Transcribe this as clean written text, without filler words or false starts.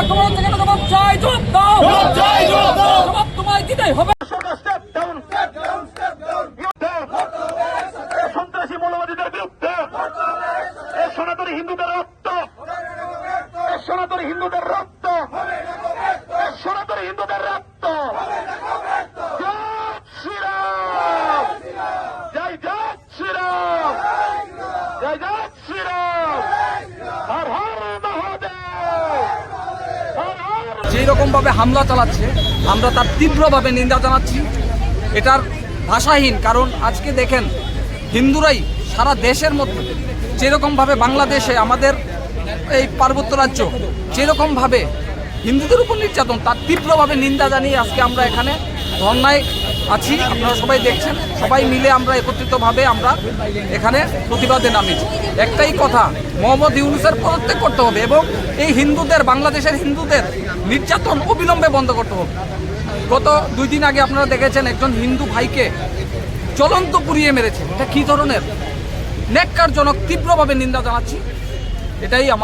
আক্রমণ থেকে জবাব চাই, জবাব দাও, জবাব তোমায় দিতেই হবে। সন্ত্রাসী মৌলবাদীদের বিরুদ্ধে সনাতনী হিন্দুদের রক্ত, সনাতনী হিন্দুদের রক্ত, সনাতনী হিন্দুদের রক্ত। জয় শ্রীরাম, জয় জয় শ্রীরাম, জয় জয় শ্রীরাম, হর হর মহাদেব, হর হর। যেই রকম ভাবে হামলা চালাচ্ছে আমরা তার তীব্রভাবে নিন্দা জানাচ্ছি। এটার ভাষাহীন, কারণ আজকে দেখেন হিন্দুরাই সারা দেশের মধ্যে যেরকমভাবে বাংলাদেশে আমাদের এই পার্বত্য রাজ্য যেরকমভাবে হিন্দুদের উপর নির্যাতন, তার তীব্রভাবে নিন্দা জানিয়ে আজকে আমরা এখানে ধর্নায় আছি। আপনারা সবাই দেখছেন, সবাই মিলে আমরা একত্রিতভাবে আমরা এখানে প্রতিবাদে নামিয়েছি। একটাই কথা, মোহাম্মদ ইউনূসের পদত্যাগ করতে হবে এবং এই হিন্দুদের, বাংলাদেশের হিন্দুদের নির্যাতন অবিলম্বে বন্ধ করতে হবে। গত 2 দিন আগে আপনারা দেখেছেন একজন হিন্দু ভাইকে জ্বলন্ত পুড়িয়ে মেরেছে। এটা কী ধরনের ন্যাক্কারজনক, তীব্রভাবে নিন্দা জানাচ্ছি। এটাই আমার